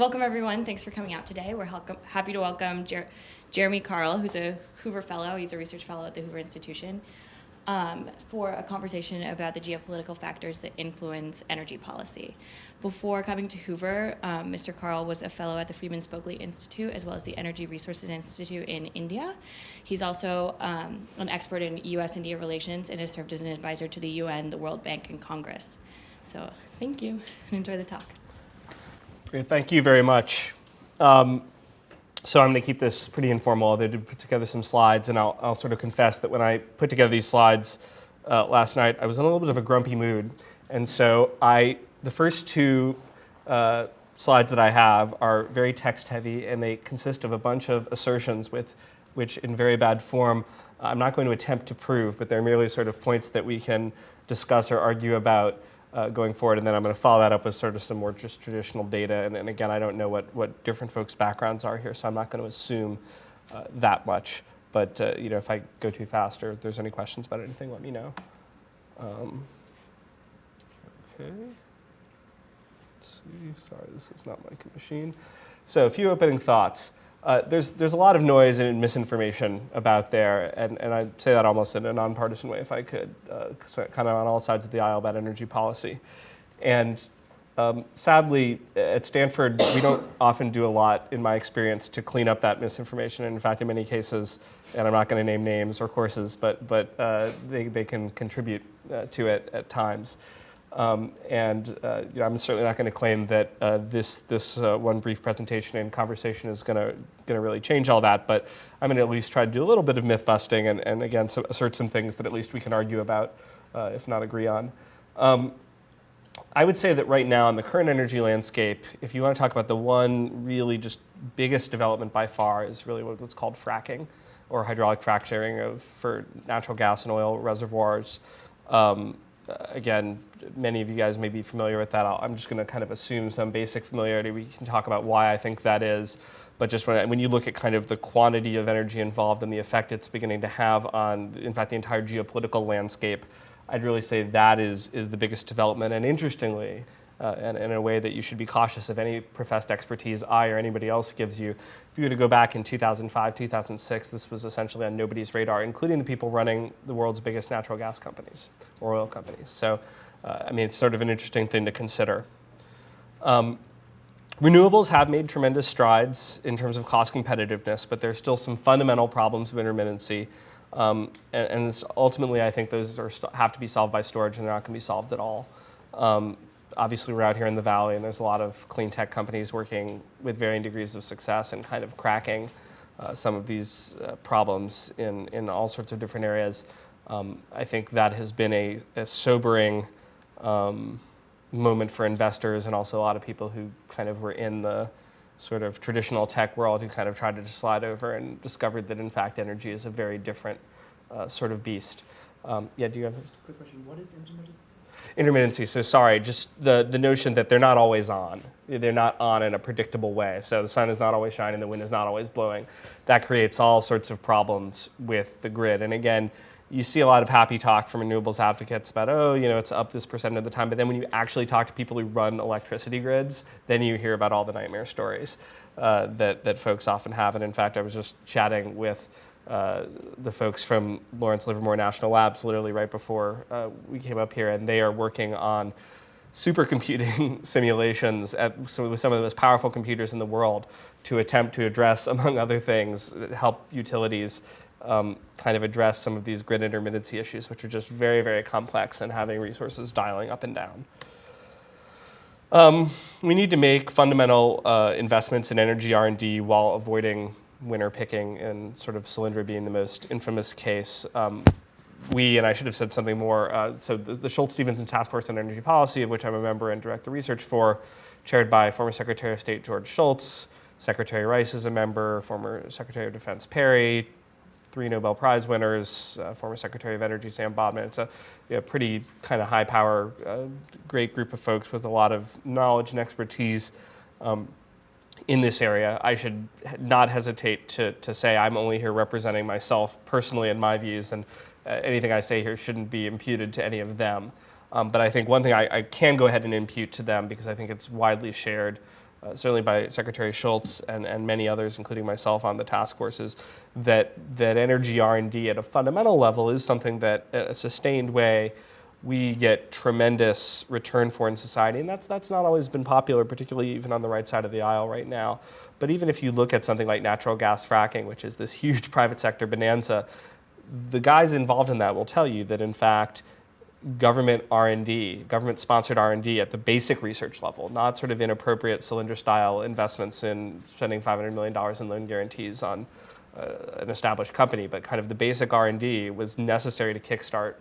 welcome everyone. Thanks for coming out today. We're happy to welcome Jeremy Carl, who's a Hoover Fellow. He's a research fellow at the Hoover Institution, for a conversation about the geopolitical factors that influence energy policy. Before coming to Hoover, Mr. Carl was a fellow at the Freeman Spogli Institute, as well as the Energy Resources Institute in India. He's also an expert in U.S.-India relations and has served as an advisor to the UN, the World Bank, and Congress. So thank you, and enjoy the talk. Great, thank you very much. So I'm going to keep this pretty informal. I did put together some slides, and I'll sort of confess that when I put together these slides last night, I was in a little bit of a grumpy mood. And so the first two slides that I have are very text-heavy, and they consist of a bunch of assertions which in very bad form I'm not going to attempt to prove, but they're merely sort of points that we can discuss or argue about going forward, and then I'm going to follow that up with sort of some more just traditional data. And again, I don't know what different folks' backgrounds are here, so I'm not going to assume that much. But if I go too fast or if there's any questions about anything, let me know. Okay. Let's see. Sorry, this is not my machine. So a few opening thoughts. There's a lot of noise and misinformation about there, and I say that almost in a nonpartisan way if I could, kind of on all sides of the aisle about energy policy. And sadly, at Stanford, we don't often do a lot, in my experience, to clean up that misinformation. And in fact, in many cases, and I'm not going to name names or courses, but they can contribute to it at times. I'm certainly not going to claim that this one brief presentation and conversation is going to really change all that, but I'm going to at least try to do a little bit of myth busting and again, assert some things that at least we can argue about, if not agree on. I would say that right now in the current energy landscape, if you want to talk about the one really just biggest development by far is really what's called fracking, or hydraulic fracturing for natural gas and oil reservoirs. Again, many of you guys may be familiar with that. I'm just going to kind of assume some basic familiarity. We can talk about why I think that is. But just when you look at kind of the quantity of energy involved and the effect it's beginning to have on, in fact, the entire geopolitical landscape, I'd really say that is the biggest development. And interestingly, and in a way that you should be cautious of any professed expertise I or anybody else gives you. If you were to go back in 2005, 2006, this was essentially on nobody's radar, including the people running the world's biggest natural gas companies or oil companies. So, it's sort of an interesting thing to consider. Renewables have made tremendous strides in terms of cost competitiveness, but there's still some fundamental problems of intermittency. And ultimately, I think those have to be solved by storage, and they're not going to be solved at all. Obviously, we're out here in the Valley, and there's a lot of clean tech companies working with varying degrees of success and kind of cracking some of these problems in all sorts of different areas. I think that has been a sobering moment for investors and also a lot of people who kind of were in the sort of traditional tech world who kind of tried to just slide over and discovered that, in fact, energy is a very different sort of beast. Yeah, do you have a quick question? What is intermittency? Intermittency, so sorry, just the notion that they're not always on. They're not on in a predictable way. So the sun is not always shining, the wind is not always blowing. That creates all sorts of problems with the grid. And again, you see a lot of happy talk from renewables advocates about, it's up this percent of the time. But then when you actually talk to people who run electricity grids, then you hear about all the nightmare stories that folks often have. And in fact, I was just chatting with the folks from Lawrence Livermore National Labs literally right before we came up here, and they are working on supercomputing simulations with some of the most powerful computers in the world to attempt to address, among other things, help utilities kind of address some of these grid intermittency issues, which are just very, very complex and having resources dialing up and down. We need to make fundamental investments in energy R&D while avoiding winner picking, and sort of Solyndra being the most infamous case. And I should have said something more, so the Schultz-Stephenson Task Force on Energy Policy, of which I'm a member and direct the research for, chaired by former Secretary of State George Shultz, Secretary Rice is a member, former Secretary of Defense Perry, 3 Nobel Prize winners, former Secretary of Energy Sam Bodman. It's a pretty kind of high power, great group of folks with a lot of knowledge and expertise in this area. I should not hesitate to say I'm only here representing myself personally and my views, and anything I say here shouldn't be imputed to any of them. But I think one thing I can go ahead and impute to them, because I think it's widely shared, certainly by Secretary Schultz and many others, including myself on the task forces, that energy R&D at a fundamental level is something that, in a sustained way, we get tremendous return for in society, and that's not always been popular, particularly even on the right side of the aisle right now. But even if you look at something like natural gas fracking, which is this huge private sector bonanza, the guys involved in that will tell you that, in fact, government R&D, government-sponsored R&D at the basic research level, not sort of inappropriate Solyndra-style investments in spending $500 million in loan guarantees on an established company, but kind of the basic R&D was necessary to kickstart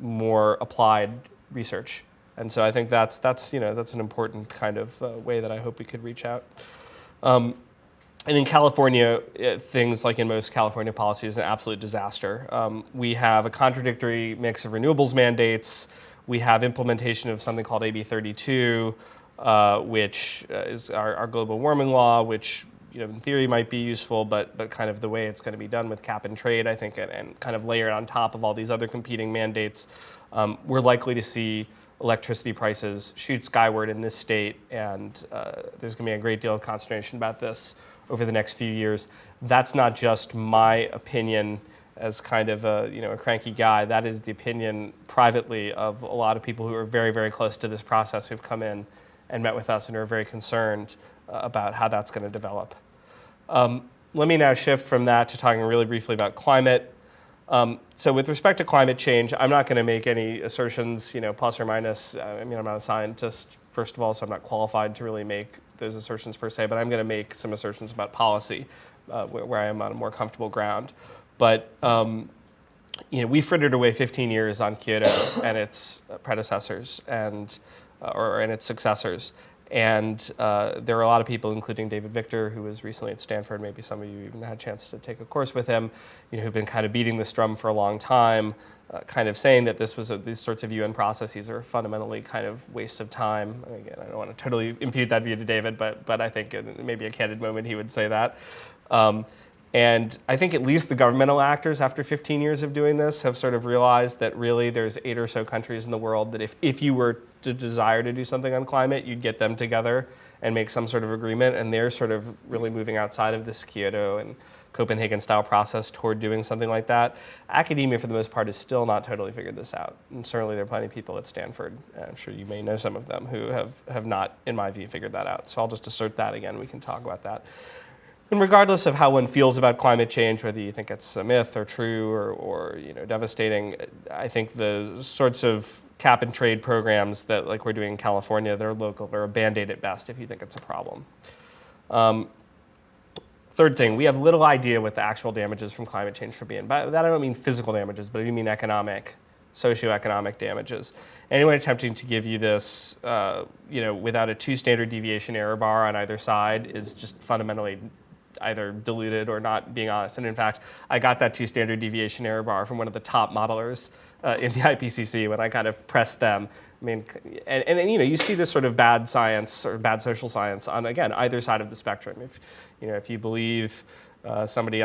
more applied research. And so I think that's an important kind of way that I hope we could reach out. And in California, things like in most California policy is an absolute disaster. We have a contradictory mix of renewables mandates. We have implementation of something called AB 32, which is our global warming law, which in theory might be useful, but kind of the way it's going to be done with cap and trade, I think, and kind of layered on top of all these other competing mandates, we're likely to see electricity prices shoot skyward in this state, and there's going to be a great deal of consternation about this over the next few years. That's not just my opinion as kind of a cranky guy. That is the opinion privately of a lot of people who are very, very close to this process, who've come in and met with us and are very concerned about how that's going to develop. Let me now shift from that to talking really briefly about climate. So with respect to climate change, I'm not going to make any assertions, plus or minus. I mean, I'm not a scientist, first of all, so I'm not qualified to really make those assertions per se, but I'm going to make some assertions about policy where I am on a more comfortable ground. But we frittered away 15 years on Kyoto and its predecessors and its successors. And there are a lot of people, including David Victor, who was recently at Stanford, maybe some of you even had a chance to take a course with him, who've been kind of beating this drum for a long time, kind of saying that these sorts of UN processes are fundamentally kind of waste of time. Again, I don't want to totally impute that view to David, but I think in maybe a candid moment he would say that. And I think at least the governmental actors, after 15 years of doing this, have sort of realized that really there's 8 or so countries in the world that if you were to desire to do something on climate, you'd get them together and make some sort of agreement. And they're sort of really moving outside of this Kyoto and Copenhagen-style process toward doing something like that. Academia, for the most part, has still not totally figured this out. And certainly there are plenty of people at Stanford, I'm sure you may know some of them, who have not, in my view, figured that out. So I'll just assert that again. We can talk about that. And regardless of how one feels about climate change, whether you think it's a myth or true or devastating, I think the sorts of cap and trade programs that like we're doing in California, they're local, they're a Band-Aid at best if you think it's a problem. Third thing, we have little idea what the actual damages from climate change will be. And by that I don't mean physical damages, but I do mean economic, socioeconomic damages. Anyone attempting to give you this, without a 2 standard deviation error bar on either side is just fundamentally either deluded or not being honest. And in fact, I got that 2 standard deviation error bar from one of the top modelers in the IPCC when I kind of pressed them. I mean, and you see this sort of bad science or bad social science on, again, either side of the spectrum. If you believe somebody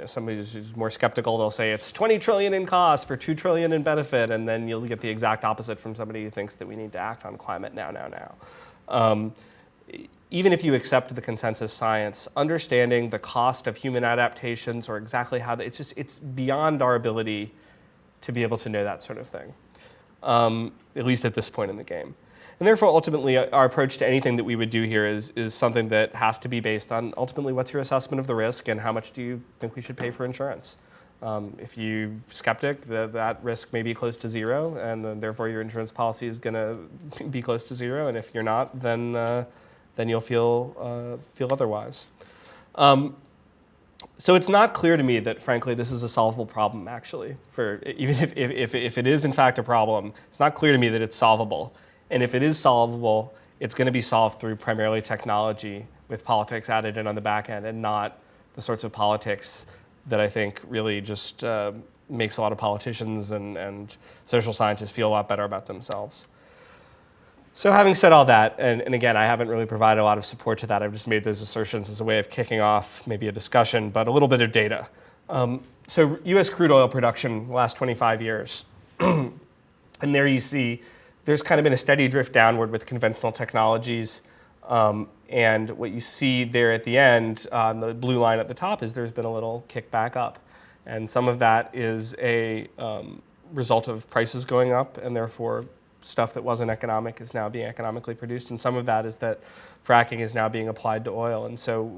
somebody who's more skeptical, they'll say it's 20 trillion in cost for 2 trillion in benefit, and then you'll get the exact opposite from somebody who thinks that we need to act on climate now. Even if you accept the consensus science, understanding the cost of human adaptations or exactly how it's beyond our ability to be able to know that sort of thing, at least at this point in the game. And therefore, ultimately, our approach to anything that we would do here is something that has to be based on, ultimately, what's your assessment of the risk and how much do you think we should pay for insurance? If you're skeptic, that risk may be close to zero, and then therefore your insurance policy is going to be close to zero. And if you're not, then you'll feel otherwise. So it's not clear to me that, frankly, this is a solvable problem, actually. Even if it is, in fact, a problem, it's not clear to me that it's solvable. And if it is solvable, it's going to be solved through primarily technology with politics added in on the back end and not the sorts of politics that I think really just makes a lot of politicians and social scientists feel a lot better about themselves. So having said all that, and again, I haven't really provided a lot of support to that. I've just made those assertions as a way of kicking off maybe a discussion, but a little bit of data. So US crude oil production the last 25 years. And there you see there's kind of been a steady drift downward with conventional technologies. And what you see there at the end, on the blue line at the top, is there's been a little kickback up. And some of that is a result of prices going up, and therefore stuff that wasn't economic is now being economically produced. And some of that is that fracking is now being applied to oil. And so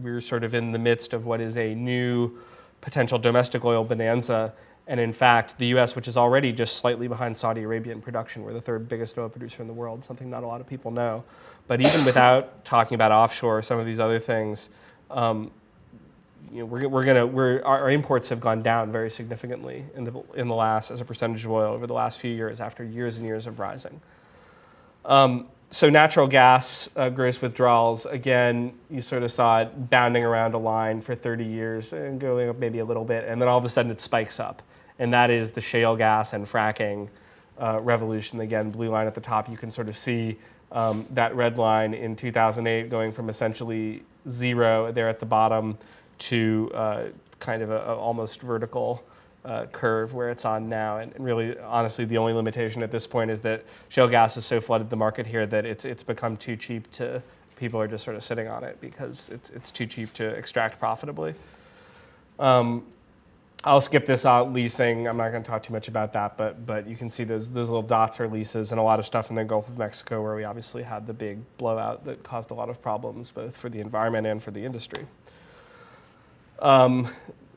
we're sort of in the midst of what is a new potential domestic oil bonanza. And in fact, the US, which is already just slightly behind Saudi Arabia in production, we're the third biggest oil producer in the world, something not a lot of people know. But even without talking about offshore, some of these other things, our imports have gone down very significantly in the last, as a percentage of oil over the last few years, after years and years of rising. So natural gas gross withdrawals, again, you sort of saw it bounding around a line for 30 years and going up maybe a little bit, and then all of a sudden it spikes up. And that is the shale gas and fracking revolution. Again, blue line at the top, you can sort of see that red line in 2008 going from essentially zero there at the bottom to kind of a almost vertical curve where it's on now. And really, honestly, the only limitation at this point is that shale gas has so flooded the market here that it's become too cheap to, people are just sort of sitting on it because it's too cheap to extract profitably. I'll skip this out, leasing. I'm not going to talk too much about that, but you can see those little dots are leases, and a lot of stuff in the Gulf of Mexico where we obviously had the big blowout that caused a lot of problems both for the environment and for the industry.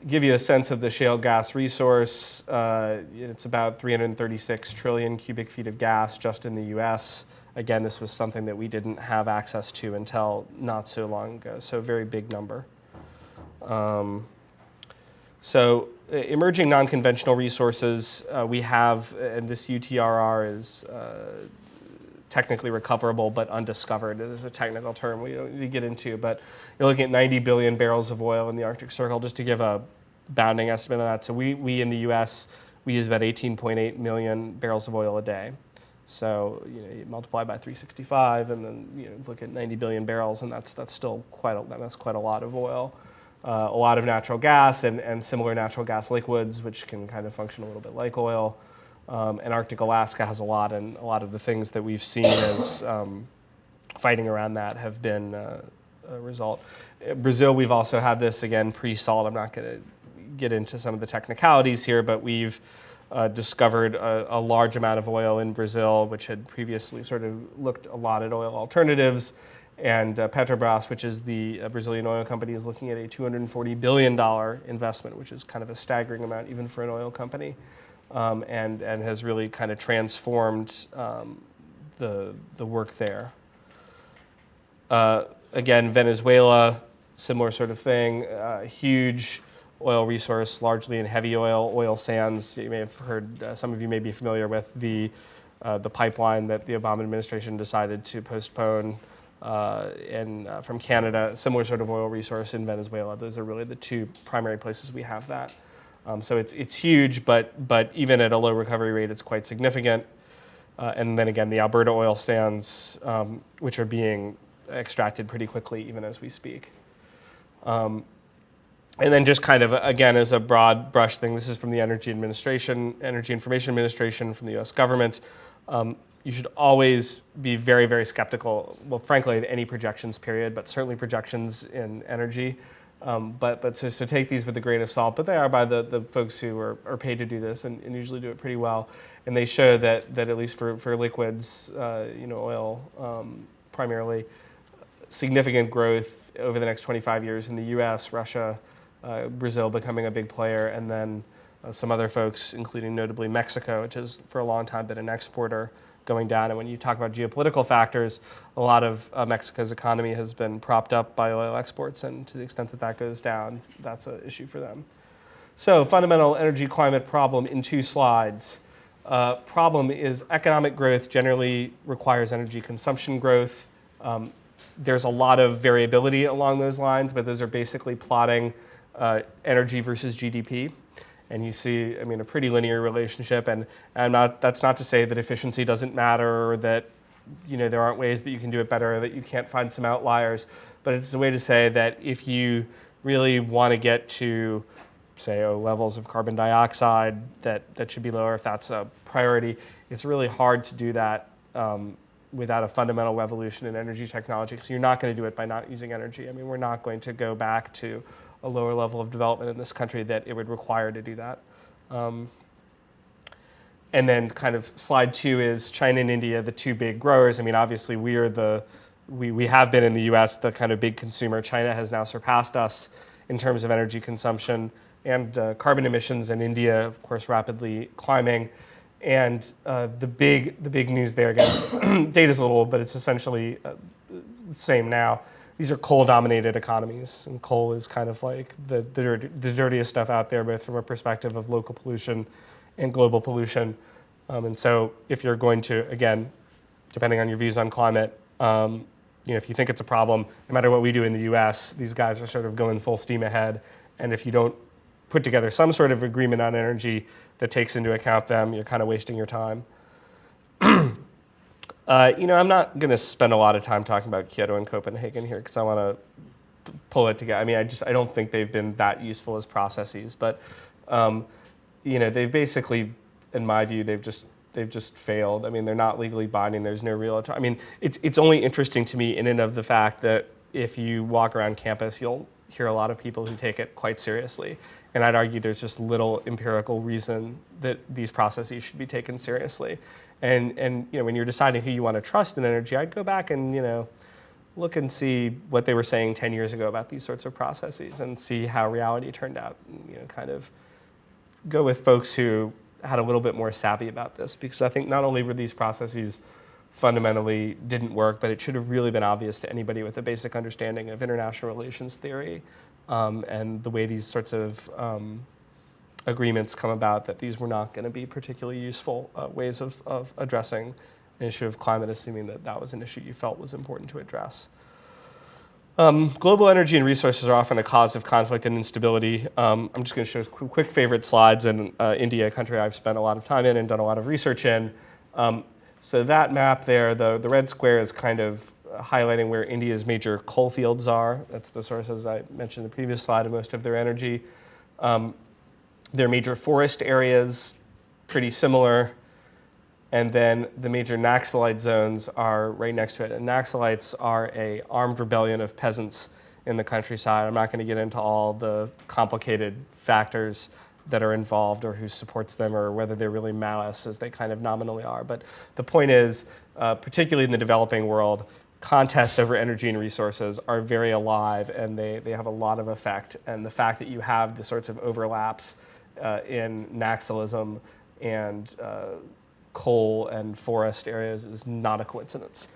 Give you a sense of the shale gas resource. It's about 336 trillion cubic feet of gas just in the US. Again, this was something that we didn't have access to until not so long ago, so a very big number. So emerging non-conventional resources, we have, and this UTRR is technically recoverable but undiscovered. It is a technical term we don't need to get into, but you're looking at 90 billion barrels of oil in the Arctic Circle, just to give a bounding estimate of that. So we in the US, we use about 18.8 million barrels of oil a day. So you multiply by 365 and then look at 90 billion barrels, and that's still quite a lot of oil. A lot of natural gas and similar natural gas liquids, which can kind of function a little bit like oil. And Arctic Alaska has a lot, and a lot of the things that we've seen as fighting around that have been a result. Brazil, we've also had this, again, pre-salt. I'm not going to get into some of the technicalities here, but we've discovered a large amount of oil in Brazil, which had previously sort of looked a lot at oil alternatives. And Petrobras, which is the Brazilian oil company, is looking at a $240 billion investment, which is kind of a staggering amount even for an oil company. And has really kind of transformed the work there. Again, Venezuela, similar sort of thing, huge oil resource, largely in heavy oil sands. You may have heard, some of you may be familiar with the pipeline that the Obama administration decided to postpone from Canada, similar sort of oil resource in Venezuela. Those are really the two primary places we have that. So it's huge, but even at a low recovery rate, it's quite significant. And then again, the Alberta oil sands, which are being extracted pretty quickly, even as we speak. And then just kind of, again, as a broad brush thing, this is from the Energy Information Administration from the US government. You should always be very, very skeptical, well, frankly, of any projections, period, but certainly projections in energy. So take these with a grain of salt, but they are by the folks who are paid to do this and usually do it pretty well. And they show that at least for liquids, oil primarily, significant growth over the next 25 years in the US, Russia, Brazil becoming a big player, and then some other folks, including notably Mexico, which has for a long time been an exporter, going down. And when you talk about geopolitical factors, a lot of Mexico's economy has been propped up by oil exports, and to the extent that that goes down, that's an issue for them. So fundamental energy climate problem in 2 slides. Problem is economic growth generally requires energy consumption growth. There's a lot of variability along those lines, but those are basically plotting energy versus GDP. And you see, a pretty linear relationship. And that's not to say that efficiency doesn't matter, or that there aren't ways that you can do it better, or that you can't find some outliers. But it's a way to say that if you really want to get to, say, levels of carbon dioxide that should be lower, if that's a priority, it's really hard to do that without a fundamental revolution in energy technology, because you're not going to do it by not using energy. I mean, we're not going to go back to a lower level of development in this country that it would require to do that. And then kind of slide 2 is China and India, the two big growers. I mean, obviously we have been in the US the kind of big consumer. China has now surpassed us in terms of energy consumption and carbon emissions, and India, of course, rapidly climbing. And the big news there, again, data's a little old, but it's essentially the same now. These are coal-dominated economies, and coal is kind of like the dirtiest stuff out there, both from a perspective of local pollution and global pollution. And so if you're going to, again, depending on your views on climate, if you think it's a problem, no matter what we do in the US, these guys are sort of going full steam ahead. And if you don't put together some sort of agreement on energy that takes into account them, you're kind of wasting your time. I'm not going to spend a lot of time talking about Kyoto and Copenhagen here because I want to pull it together. I mean, I don't think they've been that useful as processes, but they've basically, in my view, they've just failed. I mean, they're not legally binding. There's no real. I mean, it's only interesting to me in and of the fact that if you walk around campus, you'll hear a lot of people who take it quite seriously. And I'd argue there's just little empirical reason that these processes should be taken seriously. And when you're deciding who you want to trust in energy, I'd go back and look and see what they were saying 10 years ago about these sorts of processes and see how reality turned out. Kind of go with folks who had a little bit more savvy about this, because I think not only were these processes fundamentally didn't work, but it should have really been obvious to anybody with a basic understanding of international relations theory and the way these sorts of agreements come about, that these were not going to be particularly useful ways of addressing an issue of climate, assuming that that was an issue you felt was important to address. Global energy and resources are often a cause of conflict and instability. I'm just going to show quick favorite slides in India, a country I've spent a lot of time in and done a lot of research in. So that map there, the red square is kind of highlighting where India's major coal fields are. That's the source, as I mentioned in the previous slide, of most of their energy. Their major forest areas, pretty similar. And then the major Naxalite zones are right next to it. And Naxalites are an armed rebellion of peasants in the countryside. I'm not going to get into all the complicated factors that are involved or who supports them or whether they're really Maoists, as they kind of nominally are. But the point is, particularly in the developing world, contests over energy and resources are very alive, and they have a lot of effect. And the fact that you have the sorts of overlaps in Naxalism and coal and forest areas is not a coincidence.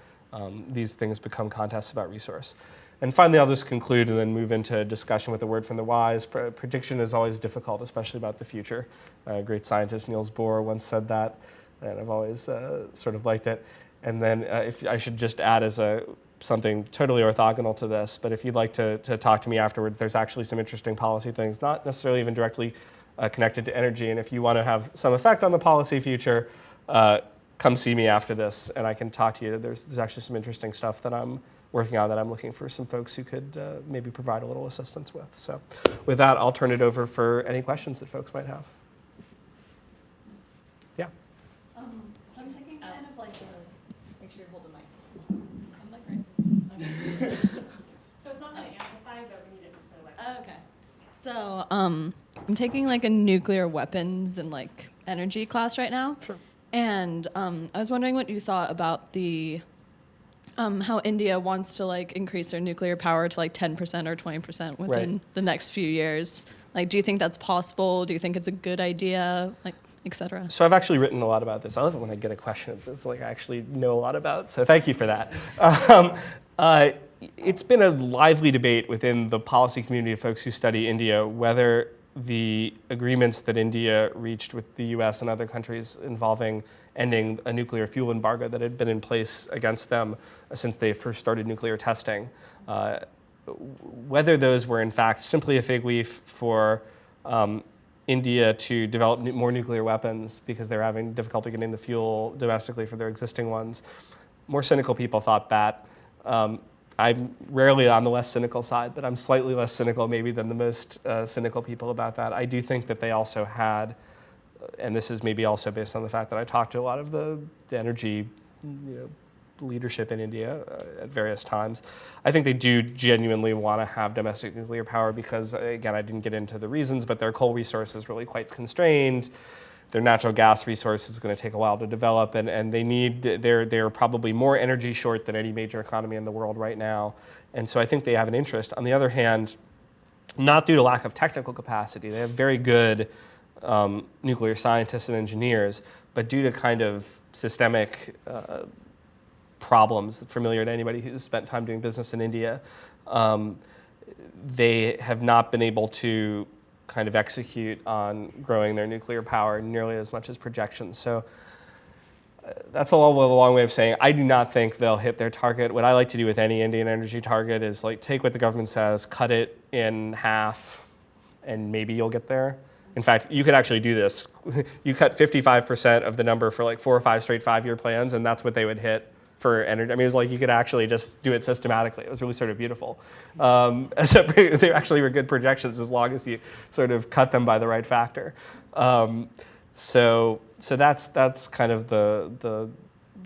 These things become contests about resource. And finally, I'll just conclude and then move into a discussion with a word from the wise. Prediction is always difficult, especially about the future. Great scientist Niels Bohr once said that, and I've always sort of liked it. And then if I should just add as something totally orthogonal to this, but if you'd like to talk to me afterwards, there's actually some interesting policy things, not necessarily even directly connected to energy. And if you want to have some effect on the policy future, come see me after this, and I can talk to you. There's actually some interesting stuff that I'm working on that I'm looking for some folks who could maybe provide a little assistance with. So with that, I'll turn it over for any questions that folks might have. Yeah? So I'm taking kind of like make sure you hold the mic. I'm like right. Okay. So it's not going to amplify, but we need it just for like. Okay. So I'm taking like a nuclear weapons and like energy class right now. Sure. And I was wondering what you thought about the how India wants to like increase their nuclear power to like 10% or 20% within the next few years. Like, do you think that's possible? Do you think it's a good idea? Like, et cetera. So I've actually written a lot about this. I love it when I get a question that's like I actually know a lot about. So thank you for that. It's been a lively debate within the policy community of folks who study India whether the agreements that India reached with the US and other countries involving ending a nuclear fuel embargo that had been in place against them since they first started nuclear testing, whether those were in fact simply a fig leaf for India to develop more nuclear weapons because they're having difficulty getting the fuel domestically for their existing ones. More cynical people thought that. I'm rarely on the less cynical side, but I'm slightly less cynical maybe than the most cynical people about that. I do think that they also had, and this is maybe also based on the fact that I talked to a lot of the energy leadership in India at various times. I think they do genuinely want to have domestic nuclear power because, again, I didn't get into the reasons, but their coal resource is really quite constrained. Their natural gas resource is going to take a while to develop, and they're probably more energy short than any major economy in the world right now. And so I think they have an interest. On the other hand, not due to lack of technical capacity, they have very good nuclear scientists and engineers, but due to kind of systemic problems familiar to anybody who's spent time doing business in India, they have not been able to kind of execute on growing their nuclear power nearly as much as projections. So that's a long way of saying I do not think they'll hit their target. What I like to do with any Indian energy target is like take what the government says, cut it in half, and maybe you'll get there. In fact, you could actually do this. You cut 55% of the number for like 4 or 5 straight 5-year plans, and that's what they would hit for energy. I mean, it was like you could actually just do it systematically. It was really sort of beautiful. They actually were good projections as long as you sort of cut them by the right factor. So that's kind of the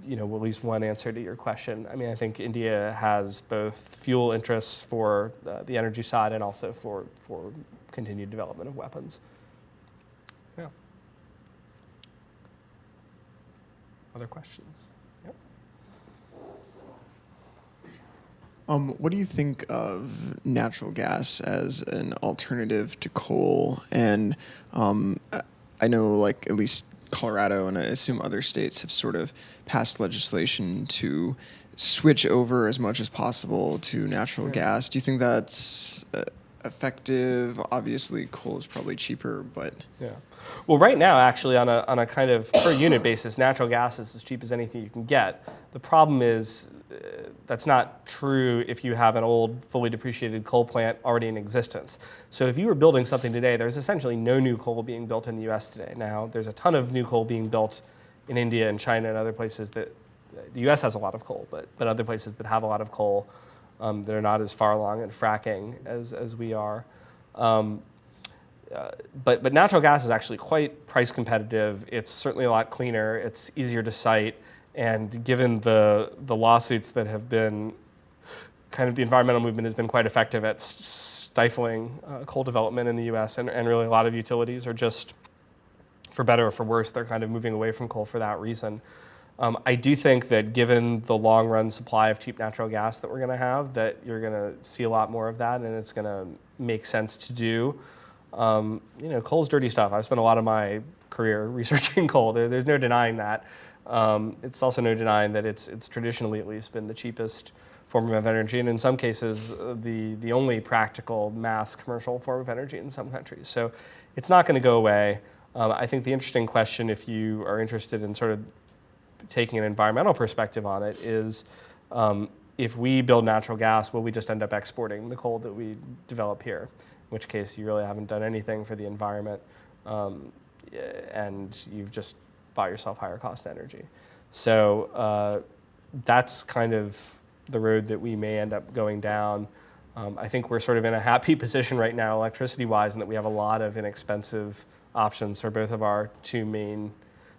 at least one answer to your question. I mean, I think India has both fuel interests for the energy side and also for continued development of weapons. Yeah. Other questions? Yep. What do you think of natural gas as an alternative to coal? And I know, like, at least Colorado and I assume other states have sort of passed legislation to switch over as much as possible to natural gas. Do you think that's effective? Obviously, coal is probably cheaper, but yeah. Well, right now, actually, on a kind of per unit basis, natural gas is as cheap as anything you can get. The problem is that's not true if you have an old, fully depreciated coal plant already in existence. So if you were building something today, there's essentially no new coal being built in the U.S. today. Now, there's a ton of new coal being built in India and China and other places that the U.S. has a lot of coal, but other places that have a lot of coal, they're not as far along in fracking as we are. But natural gas is actually quite price competitive. It's certainly a lot cleaner. It's easier to site. And given the lawsuits that have been, kind of the environmental movement has been quite effective at stifling coal development in the U.S. And really a lot of utilities are just, for better or for worse, they're kind of moving away from coal for that reason. I do think that given the long-run supply of cheap natural gas that we're going to have, that you're going to see a lot more of that, and it's going to make sense to do. Coal's dirty stuff. I've spent a lot of my career researching coal. There's no denying that. It's also no denying that it's traditionally at least been the cheapest form of energy, and in some cases the only practical mass commercial form of energy in some countries. So it's not going to go away. I think the interesting question, if you are interested in sort of taking an environmental perspective on it, is if we build natural gas, will we just end up exporting the coal that we develop here? In which case you really haven't done anything for the environment, and you've just bought yourself higher cost energy. So that's kind of the road that we may end up going down. I think we're sort of in a happy position right now electricity-wise in that we have a lot of inexpensive options for both of our two main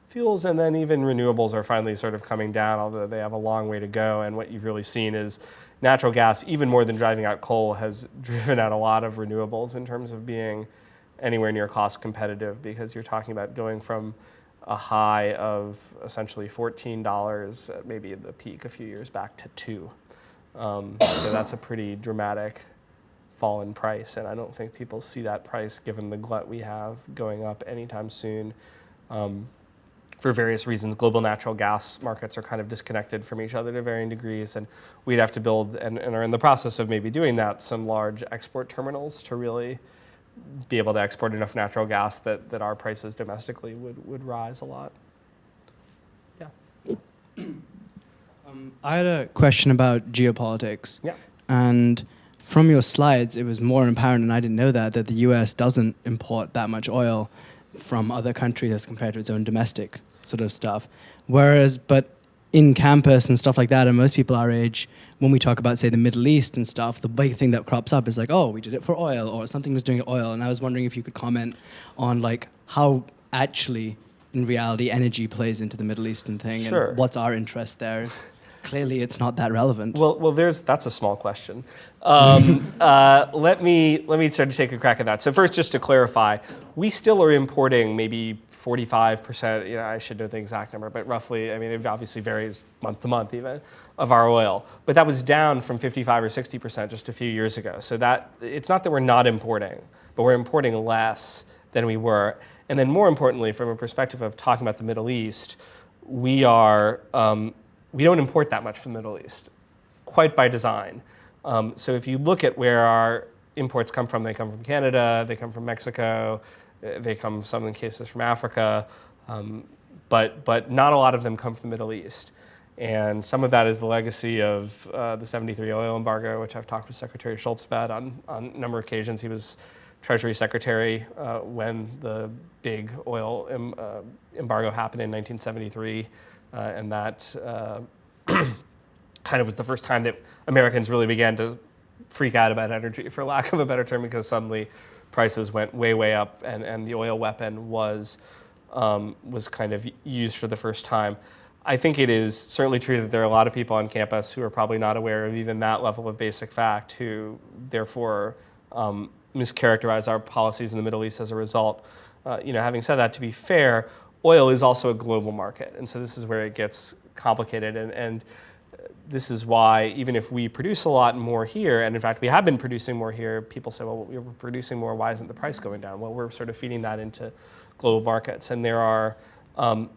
fuels, and then even renewables are finally sort of coming down, although they have a long way to go. And what you've really seen is natural gas, even more than driving out coal, has driven out a lot of renewables in terms of being anywhere near cost competitive, because you're talking about going from a high of essentially $14 at maybe the peak a few years back to $2. So that's a pretty dramatic fall in price, and I don't think people see that price, given the glut we have, going up anytime soon. For various reasons, global natural gas markets are kind of disconnected from each other to varying degrees, and we'd have to build, and are in the process of maybe doing that, some large export terminals to really be able to export enough natural gas that our prices domestically would rise a lot. Yeah. I had a question about geopolitics. Yeah. And from your slides, it was more apparent, and I didn't know that the US doesn't import that much oil from other countries as compared to its own domestic sort of stuff. But in campus and stuff like that, and most people our age, when we talk about, say, the Middle East and stuff, the big thing that crops up is like, oh, we did it for oil, or something was doing it oil. And I was wondering if you could comment on like how actually, in reality, energy plays into the Middle Eastern thing, Sure. and what's our interest there. clearly it's not that relevant. Well, that's a small question. Let me sort of take a crack at that. So first, just to clarify, we still are importing maybe 45%. I should know the exact number, but roughly, I mean, it obviously varies month to month even, of our oil. But that was down from 55 or 60% just a few years ago. So that it's not that we're not importing, but we're importing less than we were. And then more importantly, from a perspective of talking about the Middle East, we don't import that much from the Middle East, quite by design. So if you look at where our imports come from, they come from Canada, they come from Mexico, they come, some in cases, from Africa, but not a lot of them come from the Middle East. And some of that is the legacy of the 73 oil embargo, which I've talked with Secretary Shultz about on a number of occasions. He was Treasury Secretary when the big oil embargo happened in 1973, and that kind of was the first time that Americans really began to freak out about energy, for lack of a better term, because suddenly prices went way, way up, and the oil weapon was kind of used for the first time. I think it is certainly true that there are a lot of people on campus who are probably not aware of even that level of basic fact, who therefore mischaracterize our policies in the Middle East as a result. Having said that, to be fair, oil is also a global market, and so this is where it gets complicated, and this is why even if we produce a lot more here, and in fact we have been producing more here, people say, well, we're producing more, why isn't the price going down? Well, we're sort of feeding that into global markets, and there are kind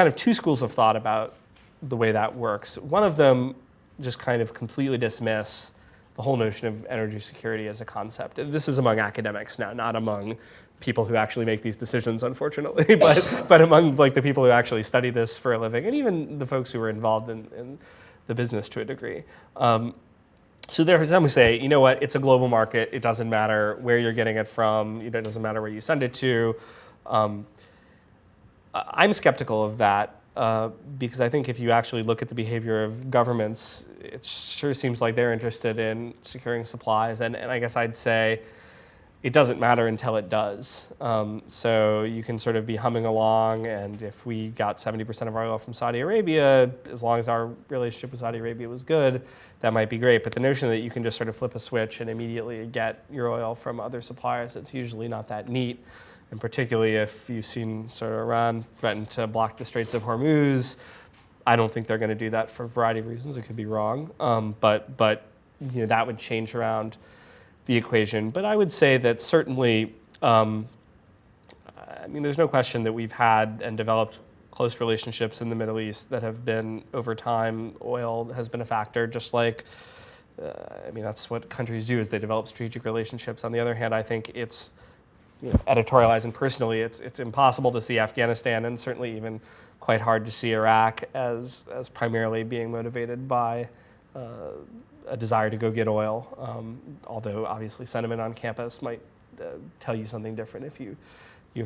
of two schools of thought about the way that works. One of them just kind of completely dismiss the whole notion of energy security as a concept. This is among academics now, not among people who actually make these decisions, unfortunately, but among like the people who actually study this for a living, and even the folks who are involved in the business to a degree. So there are some who say, you know what, it's a global market. It doesn't matter where you're getting it from. It doesn't matter where you send it to. I'm skeptical of that because I think if you actually look at the behavior of governments, it sure seems like they're interested in securing supplies. And I guess I'd say it doesn't matter until it does. So you can sort of be humming along, and if we got 70% of our oil from Saudi Arabia, as long as our relationship with Saudi Arabia was good, that might be great. But the notion that you can just sort of flip a switch and immediately get your oil from other suppliers, it's usually not that neat. And particularly if you've seen sort of Iran threaten to block the Straits of Hormuz, I don't think they're going to do that for a variety of reasons. It could be wrong, but that would change around the equation. But I would say that certainly, there's no question that we've had and developed close relationships in the Middle East that have been, over time, oil has been a factor, just like, that's what countries do, is they develop strategic relationships. On the other hand, I think it's, editorializing personally, it's impossible to see Afghanistan, and certainly even quite hard to see Iraq as primarily being motivated by a desire to go get oil, although obviously sentiment on campus might tell you something different if you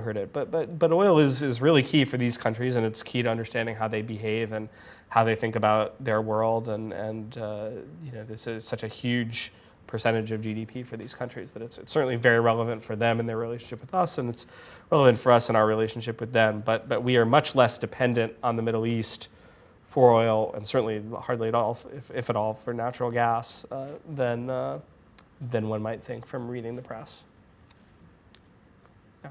heard it. But oil is really key for these countries, and it's key to understanding how they behave and how they think about their world, and this is such a huge percentage of GDP for these countries that it's certainly very relevant for them in their relationship with us, and it's relevant for us in our relationship with them. But we are much less dependent on the Middle East for oil, and certainly hardly at all, if at all, for natural gas than one might think from reading the press. Yeah.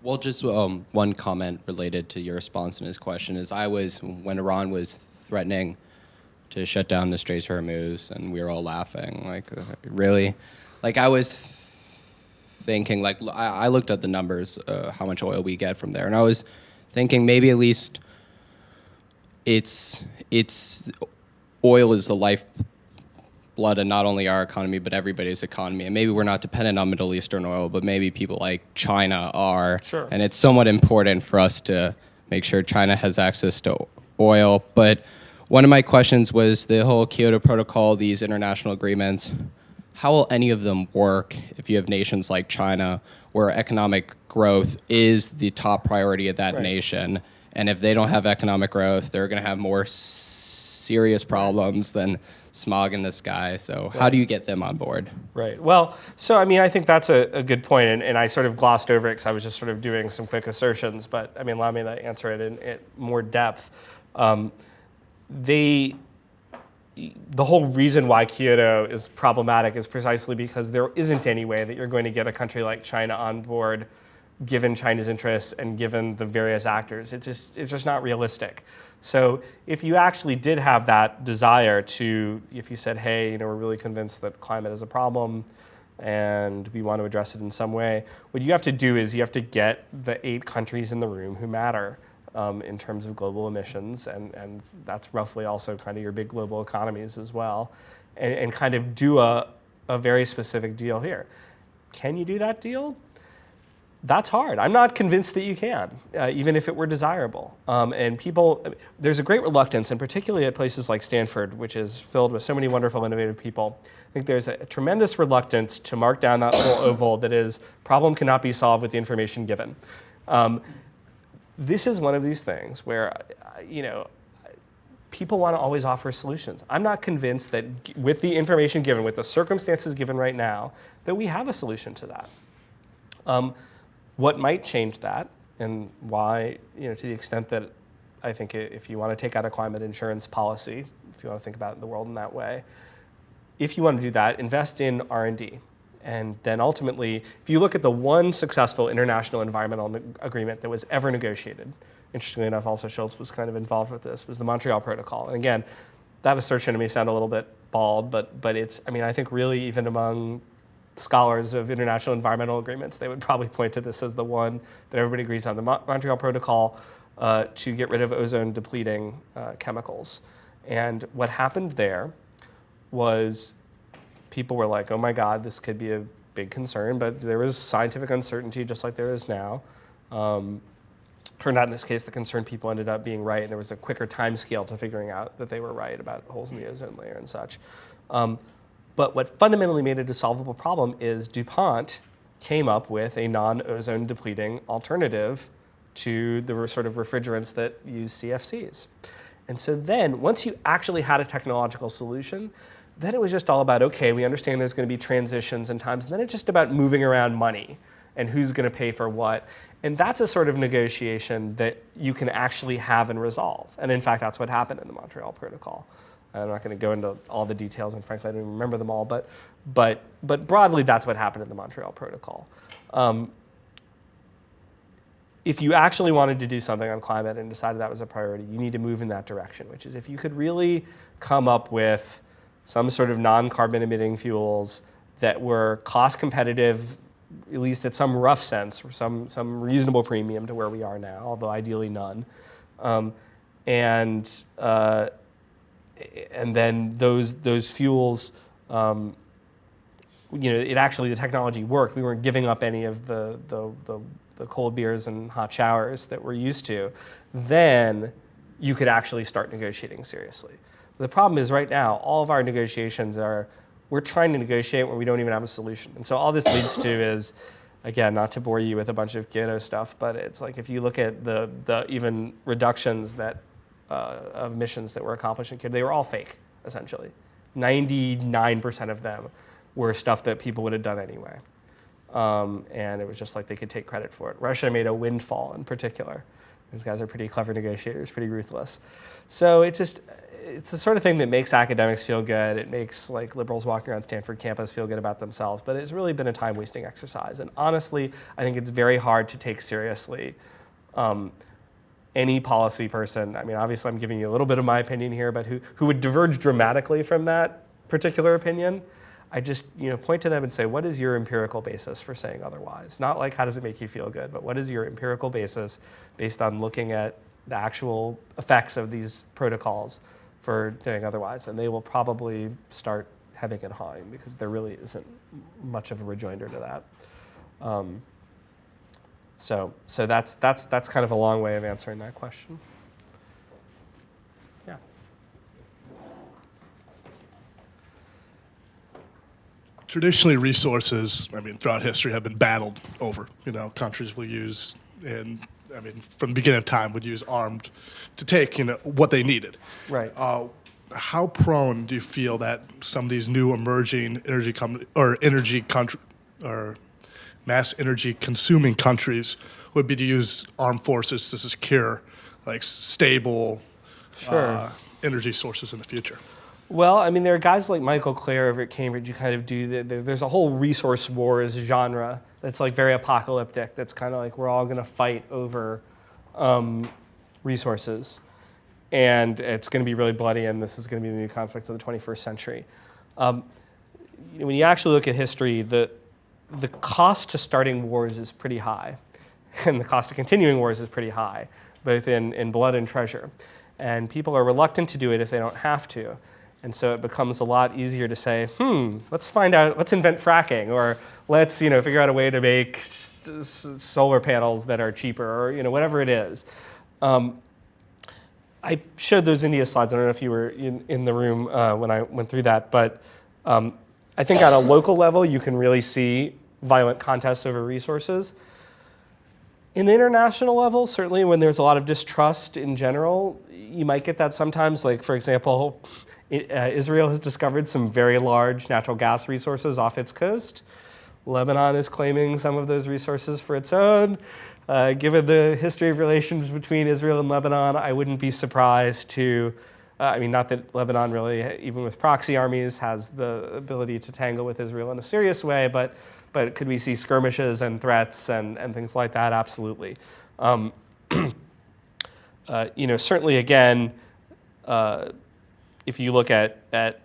Well, just one comment related to your response and his question is, when Iran was threatening to shut down the Straits of Hormuz, and we were all laughing, like, really? Like, I was thinking, like, I looked at the numbers, how much oil we get from there, and I was thinking maybe at least it's oil is the lifeblood of not only our economy, but everybody's economy. And maybe we're not dependent on Middle Eastern oil, but maybe people like China are. Sure. And it's somewhat important for us to make sure China has access to oil. But one of my questions was the whole Kyoto Protocol, these international agreements, how will any of them work if you have nations like China where economic growth is the top priority of that nation? And if they don't have economic growth, they're going to have more serious problems than smog in the sky. So how do you get them on board? Right. Well, so I mean, I think that's a good point, and I sort of glossed over it because I was just sort of doing some quick assertions. But I mean, allow me to answer it in more depth. The whole reason why Kyoto is problematic is precisely because there isn't any way that you're going to get a country like China on board, given China's interests and given the various actors. It's just not realistic. So if you actually did have that desire to, if you said, hey, we're really convinced that climate is a problem and we want to address it in some way, what you have to do is you have to get the 8 countries in the room who matter in terms of global emissions, and that's roughly also kind of your big global economies as well, and kind of do a very specific deal here. Can you do that deal? That's hard. I'm not convinced that you can, even if it were desirable. And there's a great reluctance, and particularly at places like Stanford, which is filled with so many wonderful, innovative people. I think there's a tremendous reluctance to mark down that little oval that is, problem cannot be solved with the information given. This is one of these things where, people want to always offer solutions. I'm not convinced that with the information given, with the circumstances given right now, that we have a solution to that. What might change that, and why, to the extent that I think if you want to take out a climate insurance policy, if you want to think about the world in that way, if you want to do that, invest in R&D. And then ultimately, if you look at the one successful international environmental agreement that was ever negotiated, interestingly enough, also Schultz was kind of involved with this, was the Montreal Protocol. And again, that assertion may sound a little bit bald, but it's, I think really even among scholars of international environmental agreements, they would probably point to this as the one that everybody agrees on, the Montreal Protocol to get rid of ozone depleting chemicals. And what happened there was people were like, oh my God, this could be a big concern, but there was scientific uncertainty just like there is now. Turned out in this case, the concerned people ended up being right, and there was a quicker time scale to figuring out that they were right about holes in the ozone layer and such. But what fundamentally made it a solvable problem is DuPont came up with a non-ozone depleting alternative to the sort of refrigerants that use CFCs. And so then, once you actually had a technological solution, then it was just all about, okay, we understand there's going to be transitions and times, and then it's just about moving around money and who's going to pay for what. And that's a sort of negotiation that you can actually have and resolve. And in fact, that's what happened in the Montreal Protocol. I'm not going to go into all the details, and frankly, I don't even remember them all, but broadly, that's what happened in the Montreal Protocol. If you actually wanted to do something on climate and decided that was a priority, you need to move in that direction, which is if you could really come up with some sort of non-carbon emitting fuels that were cost competitive, at least at some rough sense, or some reasonable premium to where we are now, although ideally none. And then those fuels, it actually, the technology worked. We weren't giving up any of the cold beers and hot showers that we're used to. Then you could actually start negotiating seriously. The problem is right now, all of our negotiations we're trying to negotiate when we don't even have a solution. And so all this leads to is, again, not to bore you with a bunch of Kyoto stuff, but it's like if you look at the even reductions of emissions that were accomplished in Kyoto, they were all fake, essentially. 99% of them were stuff that people would have done anyway. And it was just like they could take credit for it. Russia made a windfall in particular. These guys are pretty clever negotiators, pretty ruthless. So it's the sort of thing that makes academics feel good. It makes like liberals walking around Stanford campus feel good about themselves, but it's really been a time-wasting exercise. And honestly, I think it's very hard to take seriously any policy person. Obviously I'm giving you a little bit of my opinion here, but who would diverge dramatically from that particular opinion. I just point to them and say, what is your empirical basis for saying otherwise? Not like how does it make you feel good, but what is your empirical basis based on looking at the actual effects of these protocols for doing otherwise? And they will probably start hemming and hawing because there really isn't much of a rejoinder to that. So that's kind of a long way of answering that question. Yeah. Traditionally, resources, throughout history have been battled over. Countries will use, and from the beginning of time, would use armed to take, what they needed. Right. how prone do you feel that some of these new emerging mass energy consuming countries would be to use armed forces to secure like stable energy sources in the future? Well, I mean, there are guys like Michael Clare over at Cambridge who kind of do there's a whole resource wars genre that's like very apocalyptic. That's kind of like we're all going to fight over resources, and it's going to be really bloody, and this is going to be the new conflict of the 21st century. When you actually look at history, the cost to starting wars is pretty high, and the cost to continuing wars is pretty high, both in blood and treasure. And people are reluctant to do it if they don't have to. And so it becomes a lot easier to say, let's invent fracking, or let's figure out a way to make solar panels that are cheaper, or whatever it is. I showed those India slides. I don't know if you were in the room when I went through that, but I think at a local level you can really see violent contests over resources. In the international level, certainly when there's a lot of distrust in general, you might get that sometimes. Like, for example, Israel has discovered some very large natural gas resources off its coast. Lebanon is claiming some of those resources for its own. Given the history of relations between Israel and Lebanon, I wouldn't be surprised to, not that Lebanon really, even with proxy armies, has the ability to tangle with Israel in a serious way, but could we see skirmishes and threats and things like that? Absolutely. Certainly again, if you look at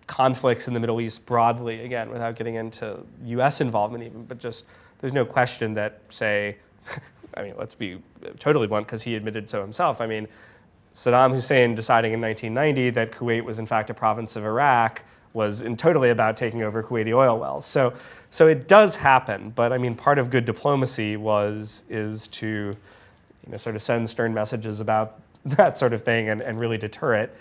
conflicts in the Middle East broadly, again, without getting into U.S. involvement even, but just there's no question that, say, let's be totally blunt because he admitted so himself. Saddam Hussein deciding in 1990 that Kuwait was in fact a province of Iraq was totally about taking over Kuwaiti oil wells. So it does happen, but part of good diplomacy is to sort of send stern messages about that sort of thing and really deter it.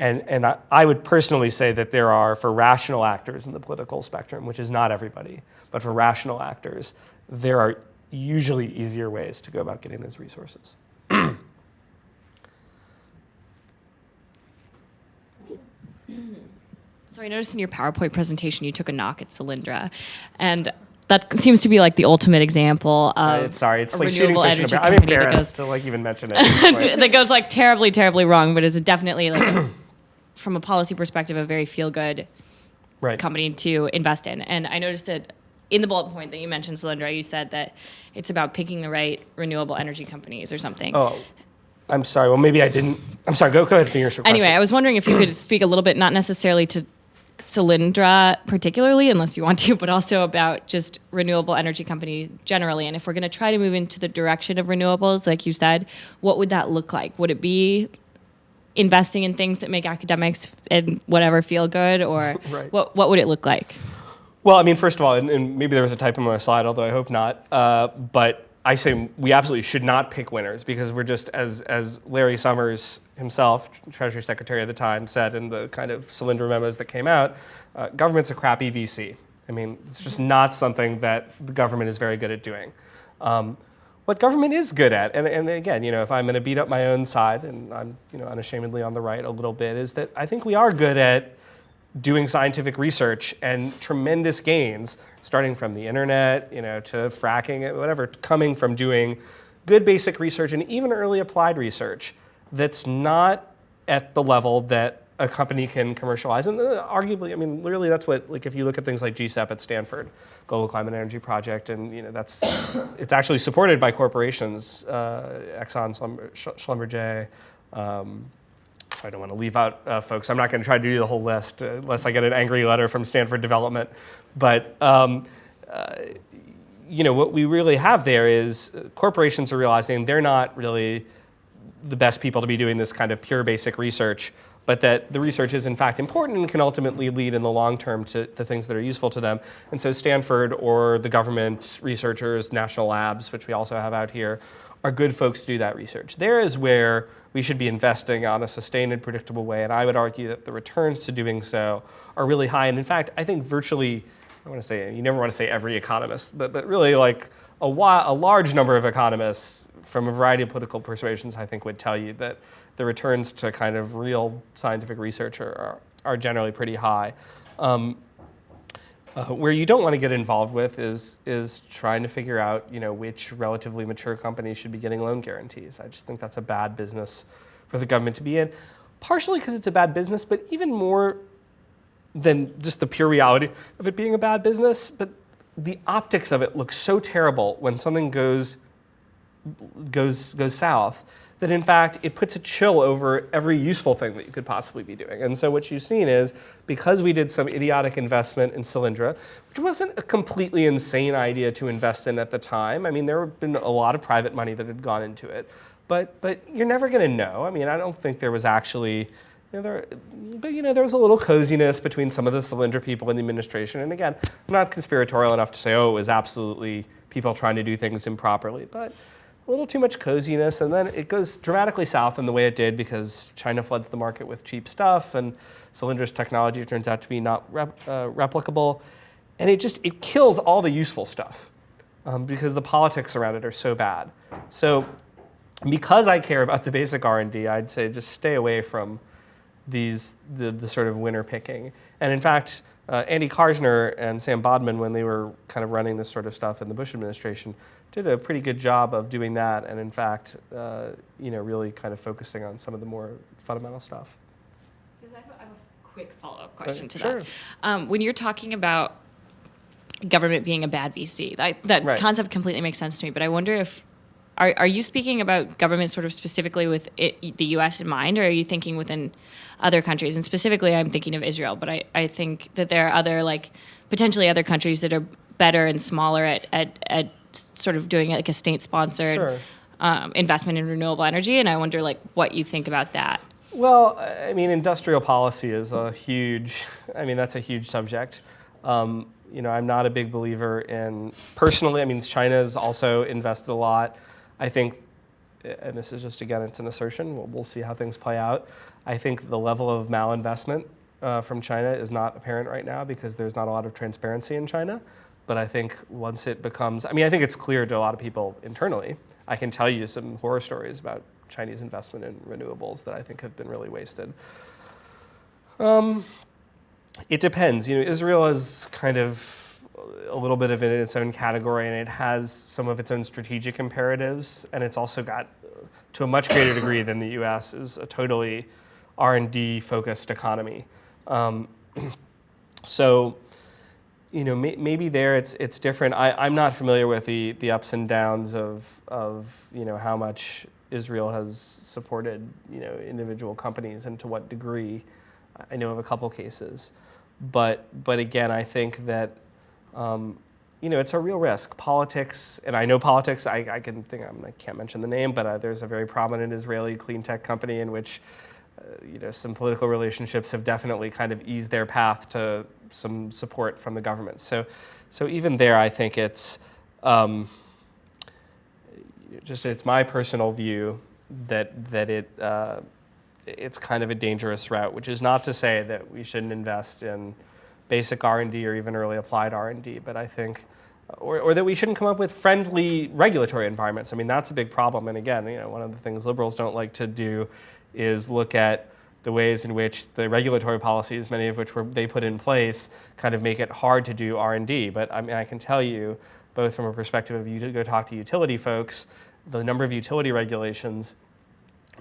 And I would personally say that there are, for rational actors in the political spectrum, which is not everybody, but for rational actors, there are usually easier ways to go about getting those resources. So I noticed in your PowerPoint presentation you took a knock at Solyndra, and that seems to be like the ultimate example of it's like shooting renewable fish in a energy barrel. I'm company embarrassed to even mention it. that goes like terribly, terribly wrong, but is definitely like from a policy perspective a very feel-good company to invest in. And I noticed that in the bullet point that you mentioned, Solyndra, you said that it's about picking the right renewable energy companies or something. Oh, I'm sorry. Well, maybe I didn't. I'm sorry. Go ahead and finish your question. Anyway, I was wondering if you could speak a little bit, not necessarily to Solyndra particularly, unless you want to, but also about just renewable energy company generally. And if we're going to try to move into the direction of renewables, like you said, what would that look like? Would it be investing in things that make academics and whatever feel good, or what would it look like? Well, first of all, and maybe there was a typo on my slide, although I hope not, but I say we absolutely should not pick winners, because we're just, as Larry Summers himself, Treasury Secretary at the time, said in the kind of Solyndra memos that came out, government's a crappy VC. It's just not something that the government is very good at doing. What government is good at, and again, if I'm going to beat up my own side, and I'm unashamedly on the right a little bit, is that I think we are good at doing scientific research and tremendous gains, starting from the internet, to fracking, whatever, coming from doing good basic research and even early applied research that's not at the level that a company can commercialize. And arguably, literally that's what, like if you look at things like GCEP at Stanford, Global Climate Energy Project, and it's actually supported by corporations, Exxon, Schlumberger, so I don't want to leave out folks. I'm not going to try to do the whole list unless I get an angry letter from Stanford Development. But what we really have there is corporations are realizing they're not really the best people to be doing this kind of pure basic research, but that the research is in fact important and can ultimately lead in the long term to the things that are useful to them. And so Stanford or the government researchers, national labs, which we also have out here, are good folks to do that research. There is where we should be investing on a sustained and predictable way, and I would argue that the returns to doing so are really high. And in fact, I think virtually, I want to say, you never want to say every economist, but really like a large number of economists from a variety of political persuasions, I think, would tell you that the returns to kind of real scientific research are generally pretty high. Where you don't want to get involved with is trying to figure out, which relatively mature companies should be getting loan guarantees. I just think that's a bad business for the government to be in, partially because it's a bad business, but even more than just the pure reality of it being a bad business, but the optics of it looks so terrible when something goes south, that in fact it puts a chill over every useful thing that you could possibly be doing. And so what you've seen is, because we did some idiotic investment in Solyndra, which wasn't a completely insane idea to invest in at the time. I mean, there had been a lot of private money that had gone into it, but you're never going to know. I mean, I don't think there was actually, there was a little coziness between some of the Solyndra people in the administration. And again, I'm not conspiratorial enough to say, oh, it was absolutely people trying to do things improperly, but a little too much coziness, and then it goes dramatically south in the way it did because China floods the market with cheap stuff, and Solyndra's technology turns out to be not replicable, and it kills all the useful stuff because the politics around it are so bad. So because I care about the basic R&D, I'd say just stay away from the sort of winner picking. And in fact, Andy Karsner and Sam Bodman, when they were kind of running this sort of stuff in the Bush administration, did a pretty good job of doing that, and in fact, really kind of focusing on some of the more fundamental stuff. Because I have a quick follow-up question to sure. that. When you're talking about government being a bad VC, that Right. concept completely makes sense to me. But I wonder if are you speaking about government sort of specifically with the U.S. in mind, or are you thinking within other countries? And specifically, I'm thinking of Israel, but I think that there are other potentially other countries that are better and smaller at sort of doing a state-sponsored Sure. investment in renewable energy, and I wonder what you think about that. Well, I mean, industrial policy is that's a huge subject. I'm not a big believer in, personally, I mean, China's also invested a lot. I think, and this is just, again, it's an assertion, we'll see how things play out. I think the level of malinvestment from China is not apparent right now because there's not a lot of transparency in China. But I think once it becomes, I think it's clear to a lot of people internally. I can tell you some horror stories about Chinese investment in renewables that I think have been really wasted. It depends. Israel is kind of a little bit of it in its own category, and it has some of its own strategic imperatives, and it's also got, to a much greater degree than the U.S., is a totally R&D focused economy. Maybe there it's different. I'm not familiar with the ups and downs of how much Israel has supported individual companies and to what degree. I know of a couple cases, but again, I think that it's a real risk. Politics, and I know politics. I can't mention the name, but there's a very prominent Israeli clean tech company in which some political relationships have definitely kind of eased their path to some support from the government. So even there, I think it's it's my personal view that it's kind of a dangerous route, which is not to say that we shouldn't invest in basic R&D or even early applied R&D, but I think, or that we shouldn't come up with friendly regulatory environments. I mean, that's a big problem. And again, one of the things liberals don't like to do is look at the ways in which the regulatory policies, many of which they put in place, kind of make it hard to do R&D. But I can tell you, both from a perspective of you to go talk to utility folks, the number of utility regulations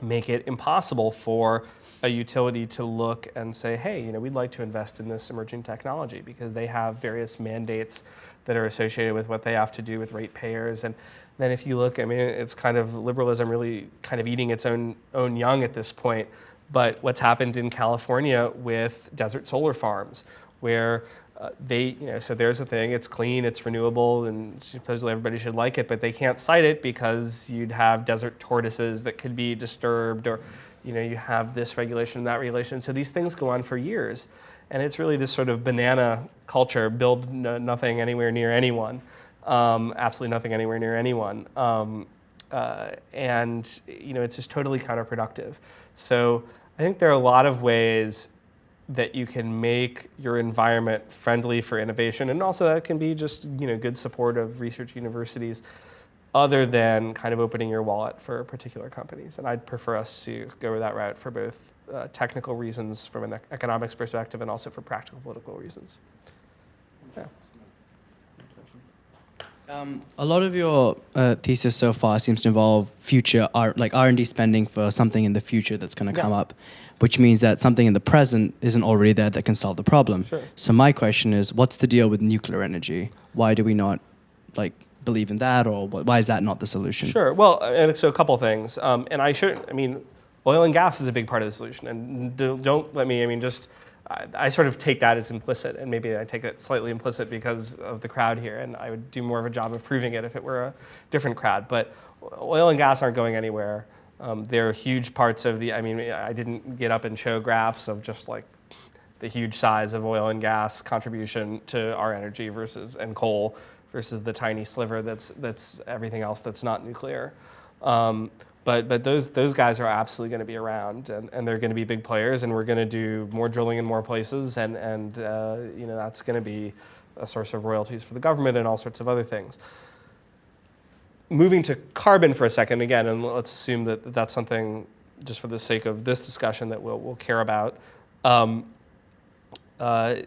make it impossible for a utility to look and say, hey, we'd like to invest in this emerging technology, because they have various mandates that are associated with what they have to do with ratepayers. And then if you look, it's kind of liberalism really kind of eating its own young at this point. But what's happened in California with desert solar farms, where so there's a thing, it's clean, it's renewable, and supposedly everybody should like it, but they can't cite it because you'd have desert tortoises that could be disturbed, or you have this regulation, that regulation. So these things go on for years. And it's really this sort of banana culture, build nothing anywhere near anyone, absolutely nothing anywhere near anyone. And it's just totally counterproductive. So I think there are a lot of ways that you can make your environment friendly for innovation, and also that can be just good support of research universities. other than kind of opening your wallet for particular companies. And I'd prefer us to go that route for both technical reasons from an economics perspective and also for practical political reasons. Yeah. A lot of your thesis so far seems to involve future R&D spending for something in the future that's going to come up, which means that something in the present isn't already there that can solve the problem. Sure. So my question is, what's the deal with nuclear energy? Why do we not believe in that, or why is that not the solution? Sure. Well, and so a couple of things, oil and gas is a big part of the solution, and don't let me. I sort of take that as implicit, and maybe I take it slightly implicit because of the crowd here, and I would do more of a job of proving it if it were a different crowd. But oil and gas aren't going anywhere. They're huge parts of the, I didn't get up and show graphs of just like the huge size of oil and gas contribution to our energy and coal versus the tiny sliver that's everything else that's not nuclear. But those guys are absolutely going to be around, and they're going to be big players, and we're going to do more drilling in more places, and that's going to be a source of royalties for the government and all sorts of other things. Moving to carbon for a second again, and let's assume that that's something, just for the sake of this discussion, that we'll care about. The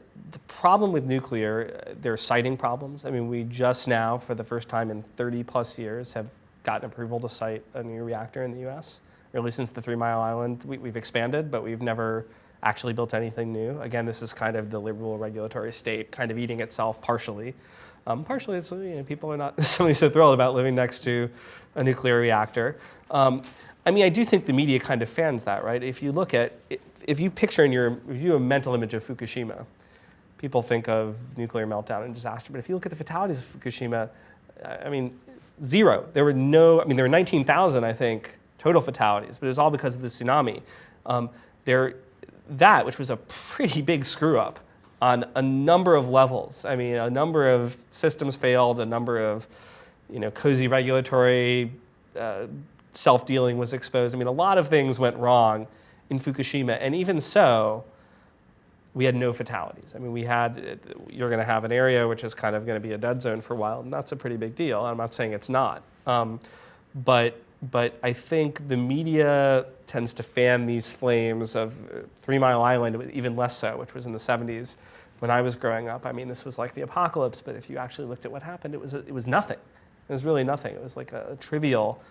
problem with nuclear, there are siting problems. We just now, for the first time in 30 plus years, have gotten approval to site a new reactor in the US. Really since the 3 Mile Island, we've expanded, but we've never actually built anything new. Again, this is kind of the liberal regulatory state kind of eating itself partially. Partially, it's, people are not necessarily so thrilled about living next to a nuclear reactor. I do think the media kind of fans that, right? If you look at, if you picture a mental image of Fukushima, people think of nuclear meltdown and disaster. But if you look at the fatalities of Fukushima, zero. There were 19,000, I think, total fatalities, but it was all because of the tsunami. That, which was a pretty big screw up on a number of levels. A number of systems failed, a number of, cozy regulatory self-dealing was exposed. A lot of things went wrong in Fukushima, and even so, we had no fatalities. You're going to have an area which is kind of going to be a dead zone for a while, and that's a pretty big deal. I'm not saying it's not. But I think the media tends to fan these flames of 3 Mile Island, even less so, which was in the 70s when I was growing up. This was like the apocalypse, but if you actually looked at what happened, it was nothing. It was really nothing. It was like a trivial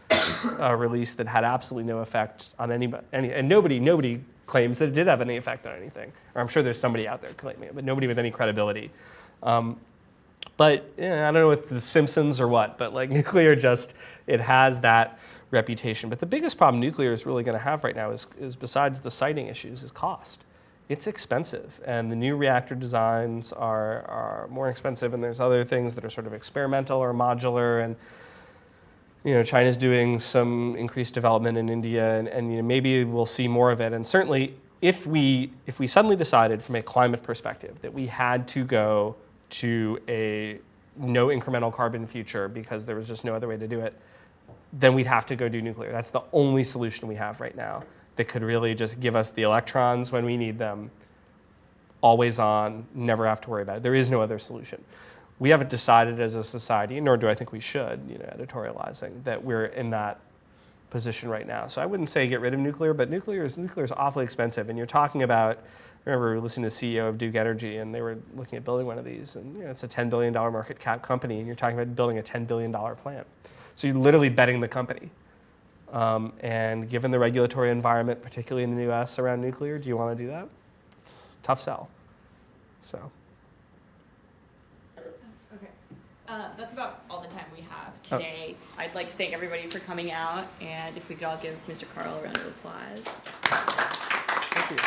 release that had absolutely no effect on anybody. And nobody claims that it did have any effect on anything. Or I'm sure there's somebody out there claiming it, but nobody with any credibility. But I don't know if the Simpsons or what, but nuclear it has that reputation. But the biggest problem nuclear is really going to have right now is besides the siting issues, is cost. It's expensive, and the new reactor designs are more expensive, and there's other things that are sort of experimental or modular, and China's doing some increased development in India, and maybe we'll see more of it. And certainly, if we suddenly decided from a climate perspective that we had to go to a no incremental carbon future because there was just no other way to do it, then we'd have to go do nuclear. That's the only solution we have right now that could really just give us the electrons when we need them, always on, never have to worry about it. There is no other solution. We haven't decided as a society, nor do I think we should, editorializing, that we're in that position right now. So I wouldn't say get rid of nuclear, but nuclear is awfully expensive. And you're talking about, I remember listening to the CEO of Duke Energy, and they were looking at building one of these, and it's a $10 billion market cap company, and you're talking about building a $10 billion plant. So you're literally betting the company. And given the regulatory environment, particularly in the US around nuclear, do you want to do that? It's a tough sell. So. Okay. That's about all the time we have today. I'd like to thank everybody for coming out, and if we could all give Mr. Carl a round of applause. Thank you.